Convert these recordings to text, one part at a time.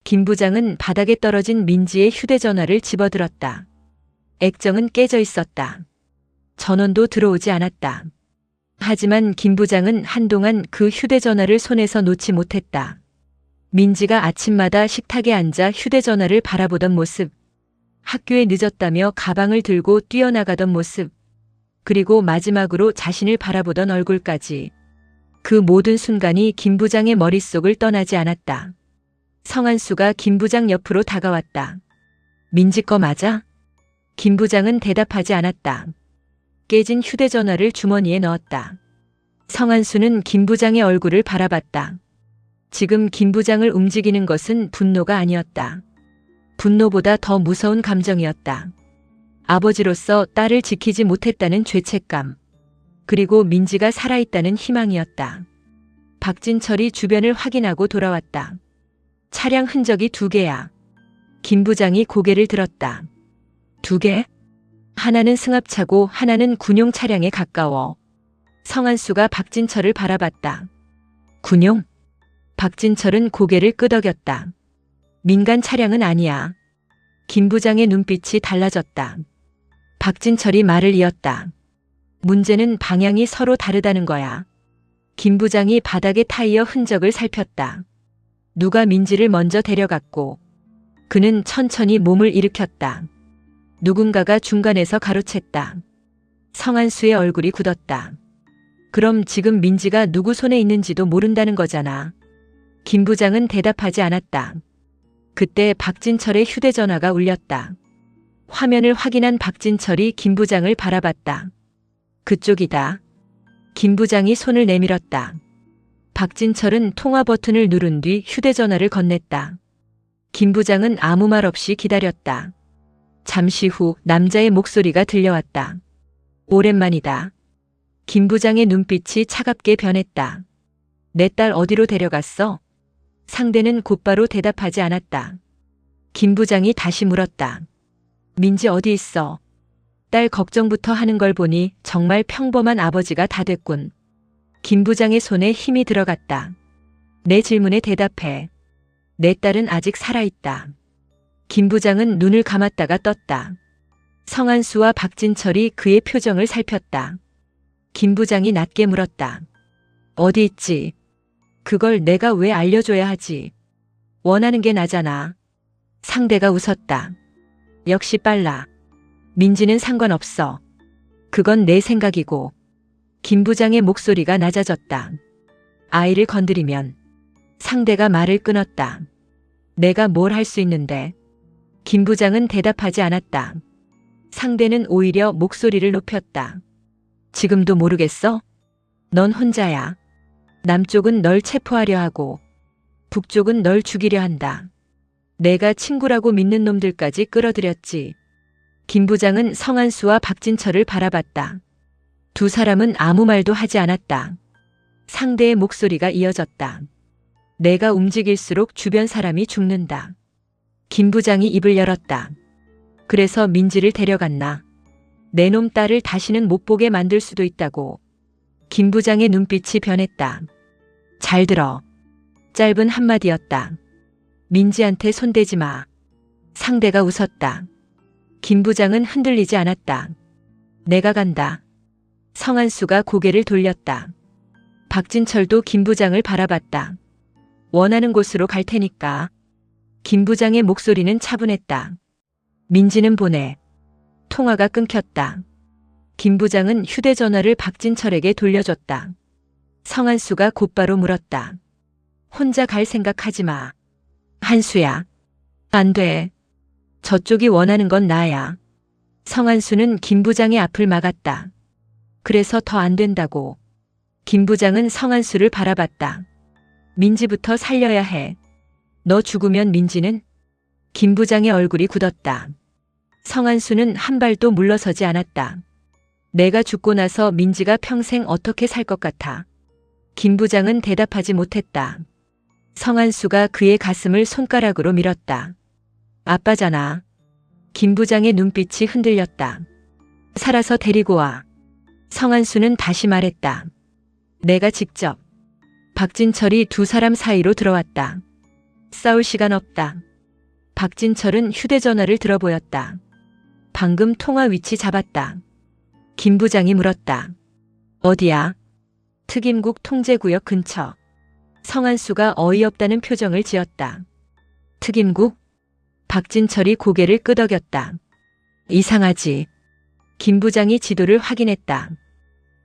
김 부장은 바닥에 떨어진 민지의 휴대전화를 집어들었다. 액정은 깨져 있었다. 전원도 들어오지 않았다. 하지만 김 부장은 한동안 그 휴대전화를 손에서 놓지 못했다. 민지가 아침마다 식탁에 앉아 휴대전화를 바라보던 모습, 학교에 늦었다며 가방을 들고 뛰어나가던 모습, 그리고 마지막으로 자신을 바라보던 얼굴까지. 그 모든 순간이 김 부장의 머릿속을 떠나지 않았다. 성한수가 김 부장 옆으로 다가왔다. 민지 거 맞아? 김 부장은 대답하지 않았다. 깨진 휴대전화를 주머니에 넣었다. 성한수는 김 부장의 얼굴을 바라봤다. 지금 김 부장을 움직이는 것은 분노가 아니었다. 분노보다 더 무서운 감정이었다. 아버지로서 딸을 지키지 못했다는 죄책감. 그리고 민지가 살아있다는 희망이었다. 박진철이 주변을 확인하고 돌아왔다. 차량 흔적이 2개야. 김 부장이 고개를 들었다. 2개? 하나는 승합차고 하나는 군용 차량에 가까워. 성한수가 박진철을 바라봤다. 군용? 박진철은 고개를 끄덕였다. 민간 차량은 아니야. 김 부장의 눈빛이 달라졌다. 박진철이 말을 이었다. 문제는 방향이 서로 다르다는 거야. 김 부장이 바닥에 타이어 흔적을 살폈다. 누가 민지를 먼저 데려갔고, 그는 천천히 몸을 일으켰다. 누군가가 중간에서 가로챘다. 성한수의 얼굴이 굳었다. 그럼 지금 민지가 누구 손에 있는지도 모른다는 거잖아. 김 부장은 대답하지 않았다. 그때 박진철의 휴대전화가 울렸다. 화면을 확인한 박진철이 김 부장을 바라봤다. 그쪽이다. 김 부장이 손을 내밀었다. 박진철은 통화 버튼을 누른 뒤 휴대전화를 건넸다. 김 부장은 아무 말 없이 기다렸다. 잠시 후 남자의 목소리가 들려왔다. 오랜만이다. 김 부장의 눈빛이 차갑게 변했다. 내 딸 어디로 데려갔어? 상대는 곧바로 대답하지 않았다. 김 부장이 다시 물었다. 민지 어디 있어? 딸 걱정부터 하는 걸 보니 정말 평범한 아버지가 다 됐군. 김 부장의 손에 힘이 들어갔다. 내 질문에 대답해. 내 딸은 아직 살아있다. 김 부장은 눈을 감았다가 떴다. 성한수와 박진철이 그의 표정을 살폈다. 김 부장이 낮게 물었다. 어디 있지? 그걸 내가 왜 알려줘야 하지? 원하는 게 나잖아. 상대가 웃었다. 역시 빨라. 민지는 상관없어. 그건 내 생각이고. 김 부장의 목소리가 낮아졌다. 아이를 건드리면. 상대가 말을 끊었다. 내가 뭘 할 수 있는데. 김 부장은 대답하지 않았다. 상대는 오히려 목소리를 높였다. 지금도 모르겠어? 넌 혼자야. 남쪽은 널 체포하려 하고 북쪽은 널 죽이려 한다. 내가 친구라고 믿는 놈들까지 끌어들였지. 김 부장은 성한수와 박진철을 바라봤다. 두 사람은 아무 말도 하지 않았다. 상대의 목소리가 이어졌다. 내가 움직일수록 주변 사람이 죽는다. 김 부장이 입을 열었다. 그래서 민지를 데려갔나? 내 놈 딸을 다시는 못 보게 만들 수도 있다고. 김 부장의 눈빛이 변했다. 잘 들어. 짧은 한마디였다. 민지한테 손대지 마. 상대가 웃었다. 김 부장은 흔들리지 않았다. 내가 간다. 성한수가 고개를 돌렸다. 박진철도 김 부장을 바라봤다. 원하는 곳으로 갈 테니까. 김 부장의 목소리는 차분했다. 민지는 보내. 통화가 끊겼다. 김 부장은 휴대전화를 박진철에게 돌려줬다. 성한수가 곧바로 물었다. 혼자 갈 생각하지 마. 한수야. 안 돼. 저쪽이 원하는 건 나야. 성한수는 김 부장의 앞을 막았다. 그래서 더 안 된다고. 김 부장은 성한수를 바라봤다. 민지부터 살려야 해. 너 죽으면 민지는? 김 부장의 얼굴이 굳었다. 성한수는 한 발도 물러서지 않았다. 내가 죽고 나서 민지가 평생 어떻게 살 것 같아. 김 부장은 대답하지 못했다. 성한수가 그의 가슴을 손가락으로 밀었다. 아빠잖아. 김 부장의 눈빛이 흔들렸다. 살아서 데리고 와. 성한수는 다시 말했다. 내가 직접. 박진철이 두 사람 사이로 들어왔다. 싸울 시간 없다. 박진철은 휴대전화를 들어보였다. 방금 통화 위치 잡았다. 김 부장이 물었다. 어디야? 특임국 통제구역 근처. 성한수가 어이없다는 표정을 지었다. 특임국? 박진철이 고개를 끄덕였다. 이상하지. 김 부장이 지도를 확인했다.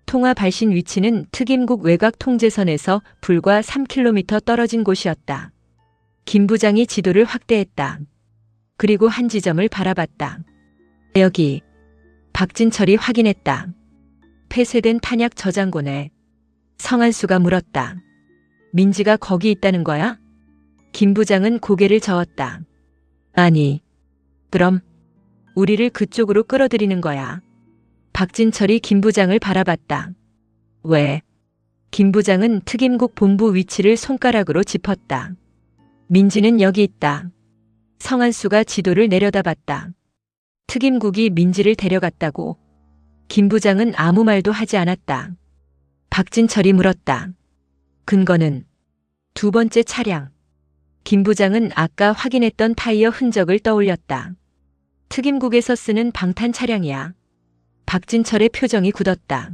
통화 발신 위치는 특임국 외곽 통제선에서 불과 3km 떨어진 곳이었다. 김 부장이 지도를 확대했다. 그리고 한 지점을 바라봤다. 여기. 박진철이 확인했다. 폐쇄된 탄약 저장고네. 성한수가 물었다. 민지가 거기 있다는 거야? 김 부장은 고개를 저었다. 아니. 그럼 우리를 그쪽으로 끌어들이는 거야. 박진철이 김 부장을 바라봤다. 왜? 김 부장은 특임국 본부 위치를 손가락으로 짚었다. 민지는 여기 있다. 성한수가 지도를 내려다봤다. 특임국이 민지를 데려갔다고. 김 부장은 아무 말도 하지 않았다. 박진철이 물었다. 근거는? 두 번째 차량. 김 부장은 아까 확인했던 타이어 흔적을 떠올렸다. 특임국에서 쓰는 방탄 차량이야. 박진철의 표정이 굳었다.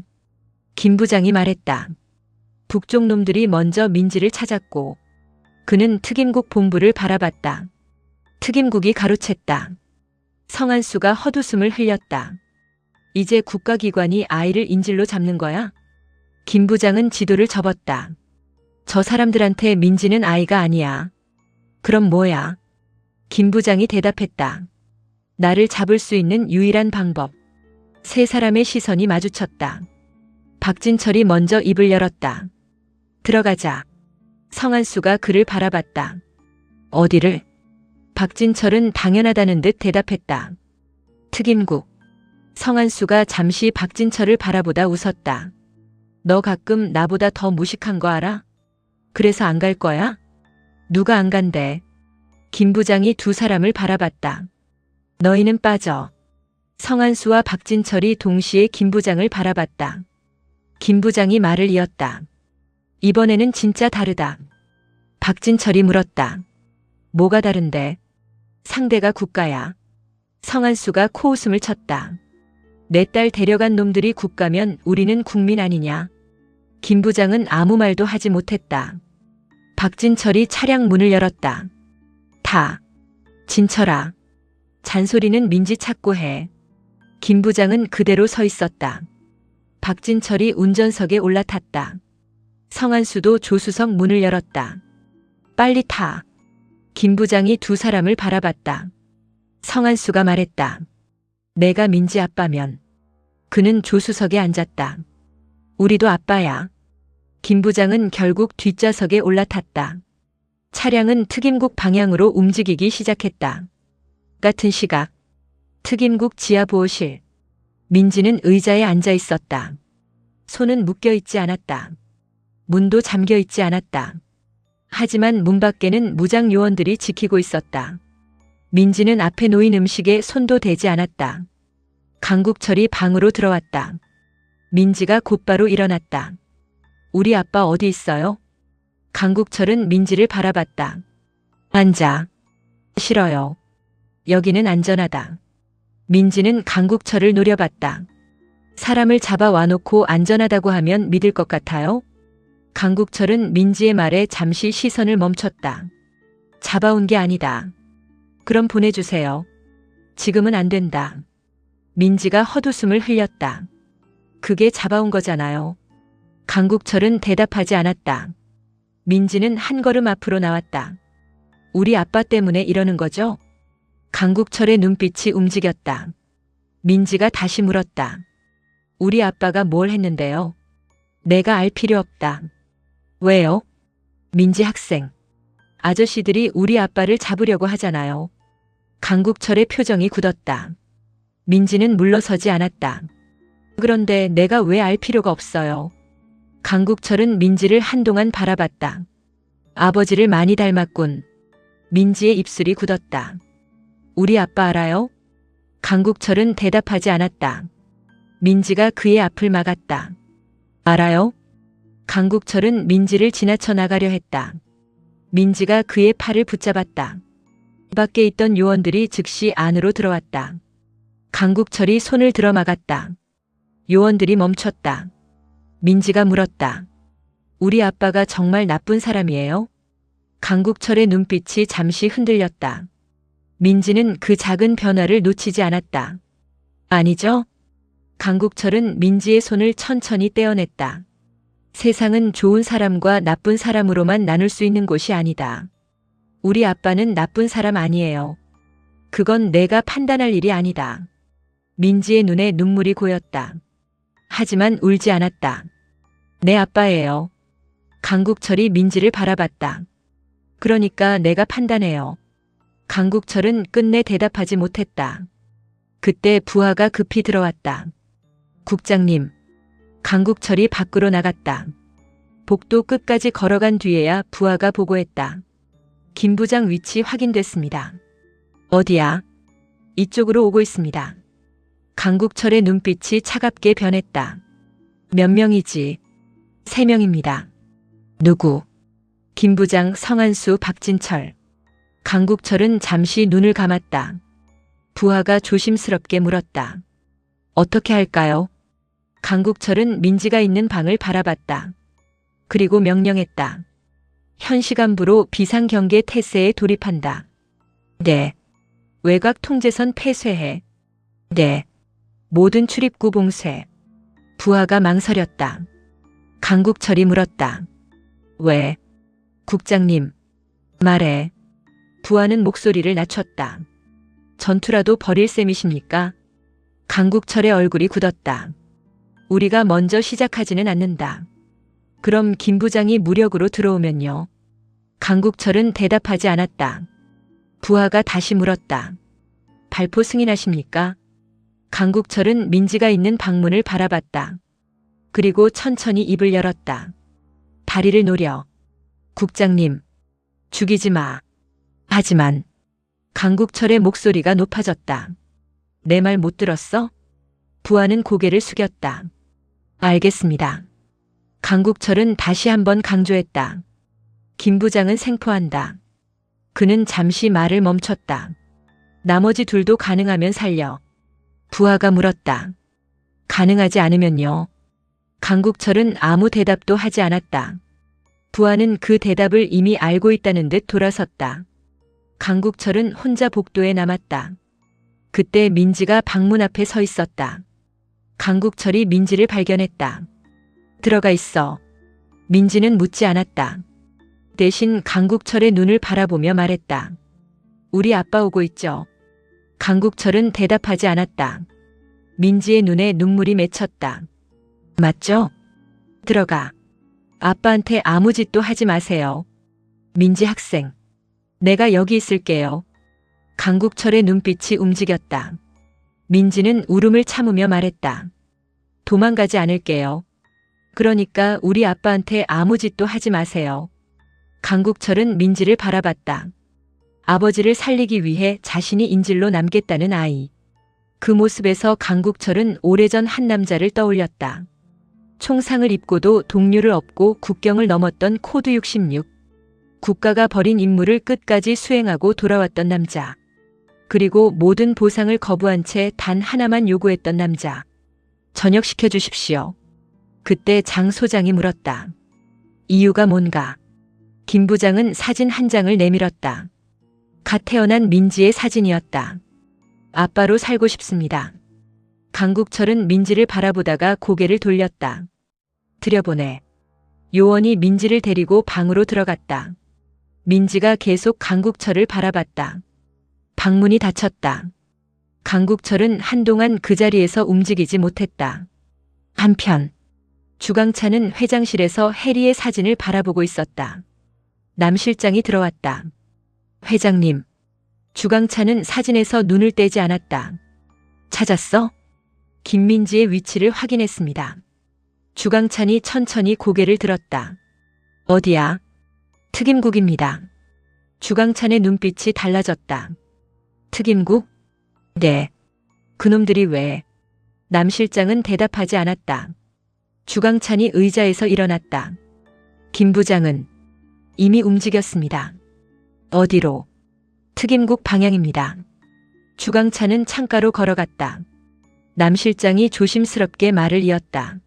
김 부장이 말했다. 북쪽 놈들이 먼저 민지를 찾았고 그는 특임국 본부를 바라봤다. 특임국이 가로챘다. 성한수가 헛웃음을 흘렸다. 이제 국가기관이 아이를 인질로 잡는 거야? 김 부장은 지도를 접었다. 저 사람들한테 민지는 아이가 아니야. 그럼 뭐야? 김 부장이 대답했다. 나를 잡을 수 있는 유일한 방법. 세 사람의 시선이 마주쳤다. 박진철이 먼저 입을 열었다. 들어가자. 성한수가 그를 바라봤다. 어디를? 박진철은 당연하다는 듯 대답했다. 특임국. 성한수가 잠시 박진철을 바라보다 웃었다. 너 가끔 나보다 더 무식한 거 알아? 그래서 안 갈 거야? 누가 안 간대? 김 부장이 두 사람을 바라봤다. 너희는 빠져. 성한수와 박진철이 동시에 김 부장을 바라봤다. 김 부장이 말을 이었다. 이번에는 진짜 다르다. 박진철이 물었다. 뭐가 다른데? 상대가 국가야. 성한수가 코웃음을 쳤다. 내 딸 데려간 놈들이 국가면 우리는 국민 아니냐? 김 부장은 아무 말도 하지 못했다. 박진철이 차량 문을 열었다. 타. 진철아. 잔소리는 민지 찾고 해. 김 부장은 그대로 서 있었다. 박진철이 운전석에 올라탔다. 성한수도 조수석 문을 열었다. 빨리 타. 김 부장이 두 사람을 바라봤다. 성한수가 말했다. 내가 민지 아빠면. 그는 조수석에 앉았다. 우리도 아빠야. 김 부장은 결국 뒷좌석에 올라탔다. 차량은 특임국 방향으로 움직이기 시작했다. 같은 시각. 특임국 지하보호실. 민지는 의자에 앉아 있었다. 손은 묶여 있지 않았다. 문도 잠겨 있지 않았다. 하지만 문 밖에는 무장 요원들이 지키고 있었다. 민지는 앞에 놓인 음식에 손도 대지 않았다. 강국철이 방으로 들어왔다. 민지가 곧바로 일어났다. 우리 아빠 어디 있어요? 강국철은 민지를 바라봤다. 앉아. 싫어요. 여기는 안전하다. 민지는 강국철을 노려봤다. 사람을 잡아와 놓고 안전하다고 하면 믿을 것 같아요? 강국철은 민지의 말에 잠시 시선을 멈췄다. 잡아온 게 아니다. 그럼 보내주세요. 지금은 안 된다. 민지가 헛웃음을 흘렸다. 그게 잡아온 거잖아요. 강국철은 대답하지 않았다. 민지는 한 걸음 앞으로 나왔다. 우리 아빠 때문에 이러는 거죠? 강국철의 눈빛이 움직였다. 민지가 다시 물었다. 우리 아빠가 뭘 했는데요? 내가 알 필요 없다. 왜요? 민지 학생. 아저씨들이 우리 아빠를 잡으려고 하잖아요. 강국철의 표정이 굳었다. 민지는 물러서지 않았다. 그런데 내가 왜 알 필요가 없어요? 강국철은 민지를 한동안 바라봤다. 아버지를 많이 닮았군. 민지의 입술이 굳었다. 우리 아빠 알아요? 강국철은 대답하지 않았다. 민지가 그의 앞을 막았다. 알아요? 강국철은 민지를 지나쳐 나가려 했다. 민지가 그의 팔을 붙잡았다. 밖에 있던 요원들이 즉시 안으로 들어왔다. 강국철이 손을 들어 막았다. 요원들이 멈췄다. 민지가 물었다. 우리 아빠가 정말 나쁜 사람이에요? 강국철의 눈빛이 잠시 흔들렸다. 민지는 그 작은 변화를 놓치지 않았다. 아니죠? 강국철은 민지의 손을 천천히 떼어냈다. 세상은 좋은 사람과 나쁜 사람으로만 나눌 수 있는 곳이 아니다. 우리 아빠는 나쁜 사람 아니에요. 그건 내가 판단할 일이 아니다. 민지의 눈에 눈물이 고였다. 하지만 울지 않았다. 내 아빠예요. 강국철이 민지를 바라봤다. 그러니까 내가 판단해요. 강국철은 끝내 대답하지 못했다. 그때 부하가 급히 들어왔다. 국장님. 강국철이 밖으로 나갔다. 복도 끝까지 걸어간 뒤에야 부하가 보고했다. 김 부장 위치 확인됐습니다. 어디야? 이쪽으로 오고 있습니다. 강국철의 눈빛이 차갑게 변했다. 몇 명이지? 3명입니다. 누구? 김 부장 성한수 박진철. 강국철은 잠시 눈을 감았다. 부하가 조심스럽게 물었다. 어떻게 할까요? 강국철은 민지가 있는 방을 바라봤다. 그리고 명령했다. 현시간부로 비상경계 태세에 돌입한다. 네. 외곽 통제선 폐쇄해. 네. 모든 출입구 봉쇄. 부하가 망설였다. 강국철이 물었다. 왜? 국장님. 말해. 부하는 목소리를 낮췄다. 전투라도 벌일 셈이십니까? 강국철의 얼굴이 굳었다. 우리가 먼저 시작하지는 않는다. 그럼 김 부장이 무력으로 들어오면요? 강국철은 대답하지 않았다. 부하가 다시 물었다. 발포 승인하십니까? 강국철은 민지가 있는 방문을 바라봤다. 그리고 천천히 입을 열었다. 다리를 노려. 국장님. 죽이지 마. 하지만 강국철의 목소리가 높아졌다. 내 말 못 들었어? 부하는 고개를 숙였다. 알겠습니다. 강국철은 다시 한번 강조했다. 김 부장은 생포한다. 그는 잠시 말을 멈췄다. 나머지 둘도 가능하면 살려. 부하가 물었다. 가능하지 않으면요? 강국철은 아무 대답도 하지 않았다. 부하는 그 대답을 이미 알고 있다는 듯 돌아섰다. 강국철은 혼자 복도에 남았다. 그때 민지가 방문 앞에 서 있었다. 강국철이 민지를 발견했다. 들어가 있어. 민지는 묻지 않았다. 대신 강국철의 눈을 바라보며 말했다. 우리 아빠 오고 있죠. 강국철은 대답하지 않았다. 민지의 눈에 눈물이 맺혔다. 맞죠? 들어가. 아빠한테 아무 짓도 하지 마세요. 민지 학생. 내가 여기 있을게요. 강국철의 눈빛이 움직였다. 민지는 울음을 참으며 말했다. 도망가지 않을게요. 그러니까 우리 아빠한테 아무 짓도 하지 마세요. 강국철은 민지를 바라봤다. 아버지를 살리기 위해 자신이 인질로 남겠다는 아이. 그 모습에서 강국철은 오래전 한 남자를 떠올렸다. 총상을 입고도 동료를 업고 국경을 넘었던 코드 66. 국가가 버린 임무를 끝까지 수행하고 돌아왔던 남자. 그리고 모든 보상을 거부한 채 단 하나만 요구했던 남자. 전역시켜 주십시오. 그때 장 소장이 물었다. 이유가 뭔가? 김 부장은 사진 한 장을 내밀었다. 갓 태어난 민지의 사진이었다. 아빠로 살고 싶습니다. 강국철은 민지를 바라보다가 고개를 돌렸다. 들여보내. 요원이 민지를 데리고 방으로 들어갔다. 민지가 계속 강국철을 바라봤다. 방문이 닫혔다. 강국철은 한동안 그 자리에서 움직이지 못했다. 한편 주강찬은 회장실에서 해리의 사진을 바라보고 있었다. 남 실장이 들어왔다. 회장님. 주강찬은 사진에서 눈을 떼지 않았다. 찾았어? 김민지의 위치를 확인했습니다. 주강찬이 천천히 고개를 들었다. 어디야? 특임국입니다. 주강찬의 눈빛이 달라졌다. 특임국? 네. 그놈들이 왜? 남 실장은 대답하지 않았다. 주강찬이 의자에서 일어났다. 김 부장은? 이미 움직였습니다. 어디로? 특임국 방향입니다. 주강찬은 창가로 걸어갔다. 남 실장이 조심스럽게 말을 이었다.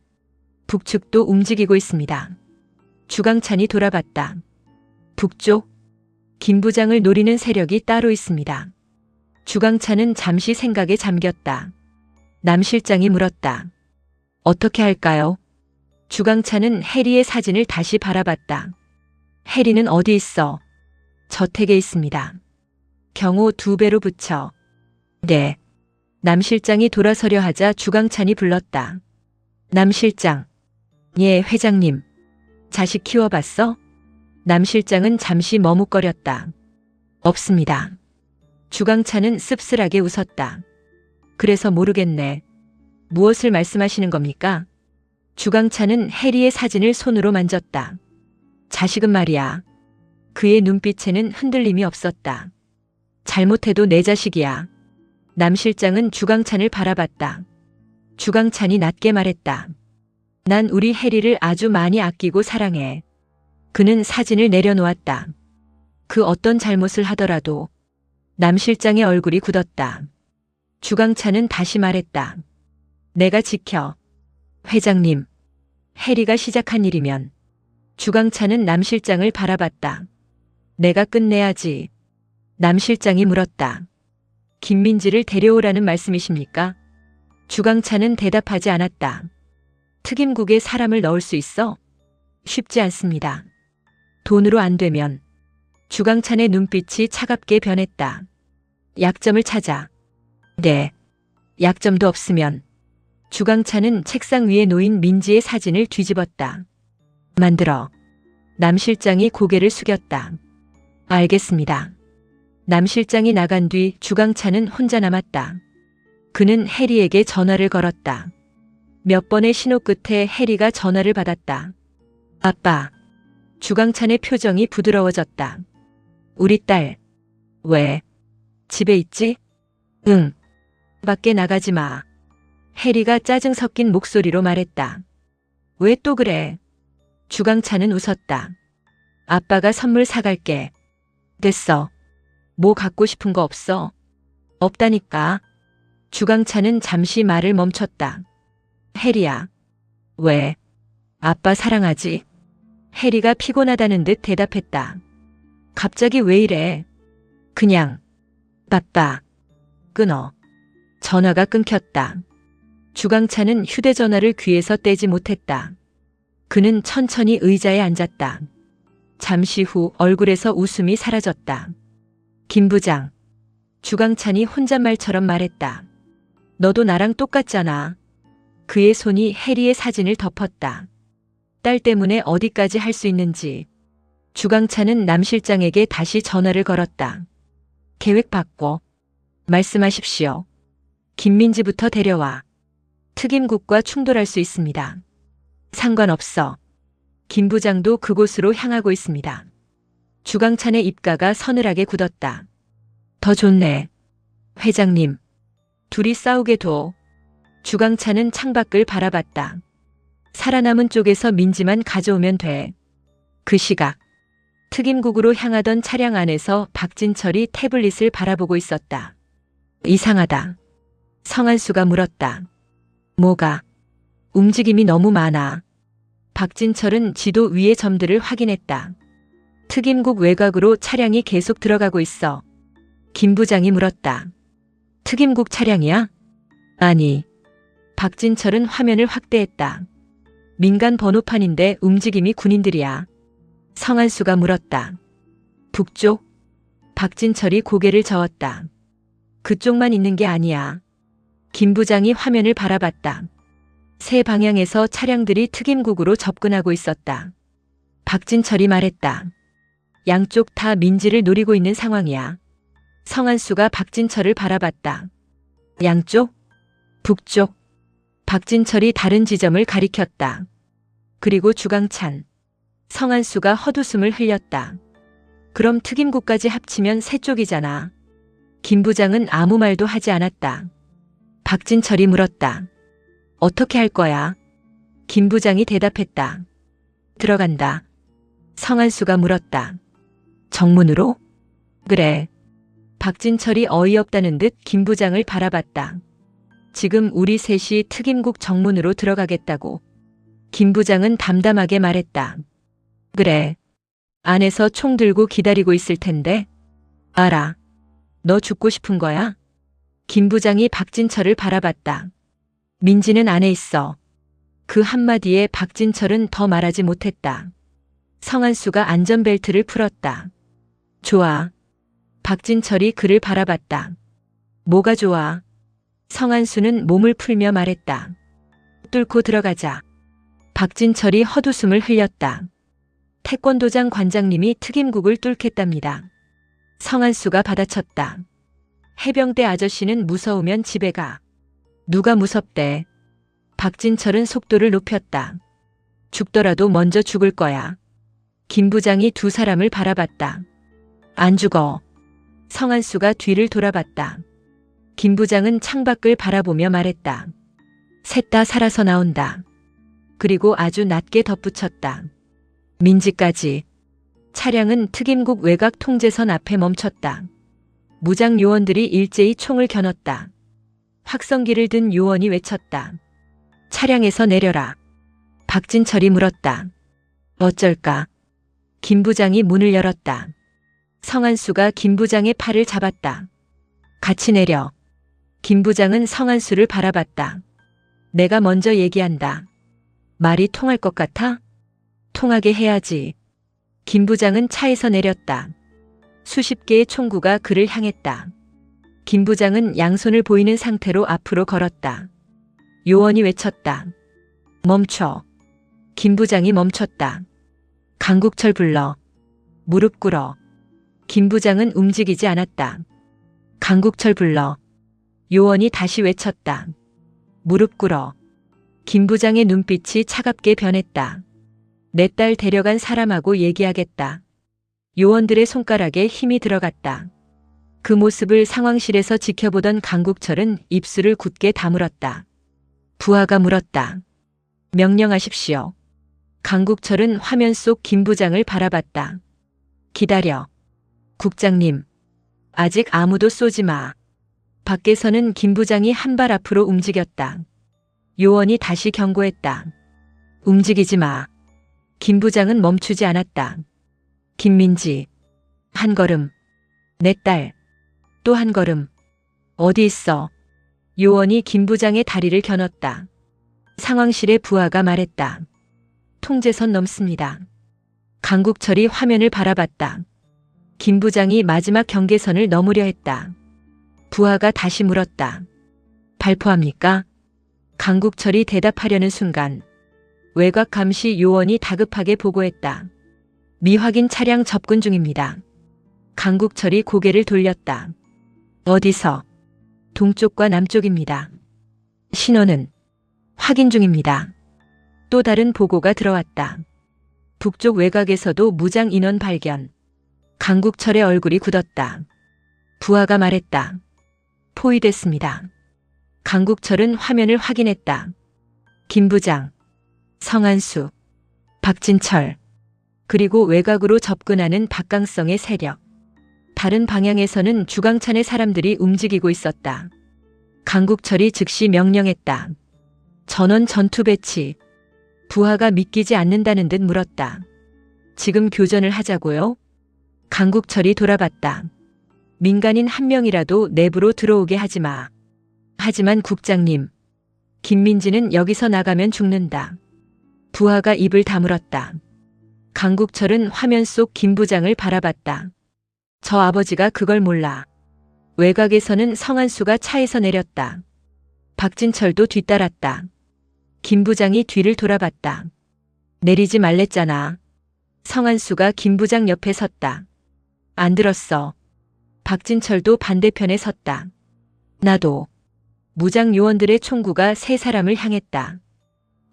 북측도 움직이고 있습니다. 주강찬이 돌아봤다. 북쪽? 김 부장을 노리는 세력이 따로 있습니다. 주강찬은 잠시 생각에 잠겼다. 남 실장이 물었다. 어떻게 할까요? 주강찬은 해리의 사진을 다시 바라봤다. 해리는 어디 있어? 저택에 있습니다. 경호 2배로 붙여. 네. 남 실장이 돌아서려 하자 주강찬이 불렀다. 남 실장. 예, 회장님. 자식 키워봤어? 남 실장은 잠시 머뭇거렸다. 없습니다. 주강찬은 씁쓸하게 웃었다. 그래서 모르겠네. 무엇을 말씀하시는 겁니까? 주강찬은 해리의 사진을 손으로 만졌다. 자식은 말이야. 그의 눈빛에는 흔들림이 없었다. 잘못해도 내 자식이야. 남 실장은 주강찬을 바라봤다. 주강찬이 낮게 말했다. 난 우리 해리를 아주 많이 아끼고 사랑해. 그는 사진을 내려놓았다. 그 어떤 잘못을 하더라도. 남 실장의 얼굴이 굳었다. 주강찬은 다시 말했다. 내가 지켜. 회장님. 해리가 시작한 일이면. 주강찬은 남 실장을 바라봤다. 내가 끝내야지. 남 실장이 물었다. 김민지를 데려오라는 말씀이십니까? 주강찬은 대답하지 않았다. 특임국에 사람을 넣을 수 있어? 쉽지 않습니다. 돈으로 안 되면. 주강찬의 눈빛이 차갑게 변했다. 약점을 찾아. 네. 약점도 없으면. 주강찬은 책상 위에 놓인 민지의 사진을 뒤집었다. 만들어. 남 실장이 고개를 숙였다. 알겠습니다. 남 실장이 나간 뒤 주강찬은 혼자 남았다. 그는 해리에게 전화를 걸었다. 몇 번의 신호 끝에 해리가 전화를 받았다. 아빠. 주강찬의 표정이 부드러워졌다. 우리 딸. 왜? 집에 있지? 응. 밖에 나가지 마. 해리가 짜증 섞인 목소리로 말했다. 왜 또 그래? 주강찬은 웃었다. 아빠가 선물 사갈게. 됐어. 뭐 갖고 싶은 거 없어? 없다니까. 주강찬은 잠시 말을 멈췄다. 해리야. 왜? 아빠 사랑하지? 해리가 피곤하다는 듯 대답했다. 갑자기 왜 이래? 그냥. 바빠. 끊어. 전화가 끊겼다. 주강찬은 휴대전화를 귀에서 떼지 못했다. 그는 천천히 의자에 앉았다. 잠시 후 얼굴에서 웃음이 사라졌다. 김 부장. 주강찬이 혼잣말처럼 말했다. 너도 나랑 똑같잖아. 그의 손이 해리의 사진을 덮었다. 딸 때문에 어디까지 할 수 있는지. 주강찬은 남 실장에게 다시 전화를 걸었다. 계획 바꿔. 말씀하십시오. 김민지부터 데려와. 특임국과 충돌할 수 있습니다. 상관없어. 김 부장도 그곳으로 향하고 있습니다. 주강찬의 입가가 서늘하게 굳었다. 더 좋네. 회장님. 둘이 싸우게 둬. 주강찬은 창밖을 바라봤다. 살아남은 쪽에서 민지만 가져오면 돼. 그 시각. 특임국으로 향하던 차량 안에서 박진철이 태블릿을 바라보고 있었다. 이상하다. 성한수가 물었다. 뭐가? 움직임이 너무 많아. 박진철은 지도 위의 점들을 확인했다. 특임국 외곽으로 차량이 계속 들어가고 있어. 김 부장이 물었다. 특임국 차량이야? 아니. 박진철은 화면을 확대했다. 민간 번호판인데 움직임이 군인들이야. 성한수가 물었다. 북쪽? 박진철이 고개를 저었다. 그쪽만 있는 게 아니야. 김 부장이 화면을 바라봤다. 세 방향에서 차량들이 특임국으로 접근하고 있었다. 박진철이 말했다. 양쪽 다 민지를 노리고 있는 상황이야. 성한수가 박진철을 바라봤다. 양쪽? 북쪽. 박진철이 다른 지점을 가리켰다. 그리고 주강찬. 성한수가 헛웃음을 흘렸다. 그럼 특임국까지 합치면 세 쪽이잖아. 김 부장은 아무 말도 하지 않았다. 박진철이 물었다. 어떻게 할 거야? 김 부장이 대답했다. 들어간다. 성한수가 물었다. 정문으로? 그래. 박진철이 어이없다는 듯 김 부장을 바라봤다. 지금 우리 셋이 특임국 정문으로 들어가겠다고. 김 부장은 담담하게 말했다. 그래. 안에서 총 들고 기다리고 있을 텐데. 알아. 너 죽고 싶은 거야? 김 부장이 박진철을 바라봤다. 민지는 안에 있어. 그 한마디에 박진철은 더 말하지 못했다. 성한수가 안전벨트를 풀었다. 좋아. 박진철이 그를 바라봤다. 뭐가 좋아? 성한수는 몸을 풀며 말했다. 뚫고 들어가자. 박진철이 헛웃음을 흘렸다. 태권도장 관장님이 특임국을 뚫겠답니다. 성한수가 받아쳤다. 해병대 아저씨는 무서우면 집에 가. 누가 무섭대? 박진철은 속도를 높였다. 죽더라도 먼저 죽을 거야. 김 부장이 두 사람을 바라봤다. 안 죽어. 성한수가 뒤를 돌아봤다. 김 부장은 창밖을 바라보며 말했다. 셋 다 살아서 나온다. 그리고 아주 낮게 덧붙였다. 민지까지. 차량은 특임국 외곽 통제선 앞에 멈췄다. 무장 요원들이 일제히 총을 겨눴다. 확성기를 든 요원이 외쳤다. 차량에서 내려라. 박진철이 물었다. 어쩔까? 김 부장이 문을 열었다. 성한수가 김 부장의 팔을 잡았다. 같이 내려. 김 부장은 성한수를 바라봤다. 내가 먼저 얘기한다. 말이 통할 것 같아? 통하게 해야지. 김 부장은 차에서 내렸다. 수십 개의 총구가 그를 향했다. 김 부장은 양손을 보이는 상태로 앞으로 걸었다. 요원이 외쳤다. 멈춰. 김 부장이 멈췄다. 강국철 불러. 무릎 꿇어. 김 부장은 움직이지 않았다. 강국철 불러. 요원이 다시 외쳤다. 무릎 꿇어. 김 부장의 눈빛이 차갑게 변했다. 내 딸 데려간 사람하고 얘기하겠다. 요원들의 손가락에 힘이 들어갔다. 그 모습을 상황실에서 지켜보던 강국철은 입술을 굳게 다물었다. 부하가 물었다. 명령하십시오. 강국철은 화면 속 김 부장을 바라봤다. 기다려. 국장님. 아직 아무도 쏘지 마. 밖에서는 김 부장이 한 발 앞으로 움직였다. 요원이 다시 경고했다. 움직이지 마. 김 부장은 멈추지 않았다. 김민지. 한 걸음. 내 딸. 또 한 걸음. 어디 있어? 요원이 김 부장의 다리를 겨눴다. 상황실의 부하가 말했다. 통제선 넘습니다. 강국철이 화면을 바라봤다. 김 부장이 마지막 경계선을 넘으려 했다. 부하가 다시 물었다. 발포합니까? 강국철이 대답하려는 순간 외곽 감시 요원이 다급하게 보고했다. 미확인 차량 접근 중입니다. 강국철이 고개를 돌렸다. 어디서? 동쪽과 남쪽입니다. 신호는? 확인 중입니다. 또 다른 보고가 들어왔다. 북쪽 외곽에서도 무장 인원 발견. 강국철의 얼굴이 굳었다. 부하가 말했다. 포위됐습니다. 강국철은 화면을 확인했다. 김 부장, 성한수, 박진철, 그리고 외곽으로 접근하는 박강성의 세력. 다른 방향에서는 주강찬의 사람들이 움직이고 있었다. 강국철이 즉시 명령했다. 전원 전투 배치. 부하가 믿기지 않는다는 듯 물었다. 지금 교전을 하자고요? 강국철이 돌아봤다. 민간인 한 명이라도 내부로 들어오게 하지 마. 하지만 국장님, 김민지는 여기서 나가면 죽는다. 부하가 입을 다물었다. 강국철은 화면 속 김 부장을 바라봤다. 저 아버지가 그걸 몰라. 외곽에서는 성한수가 차에서 내렸다. 박진철도 뒤따랐다. 김 부장이 뒤를 돌아봤다. 내리지 말랬잖아. 성한수가 김 부장 옆에 섰다. 안 들었어. 박진철도 반대편에 섰다. 나도. 무장 요원들의 총구가 세 사람을 향했다.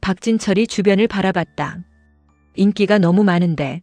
박진철이 주변을 바라봤다. 인기가 너무 많은데.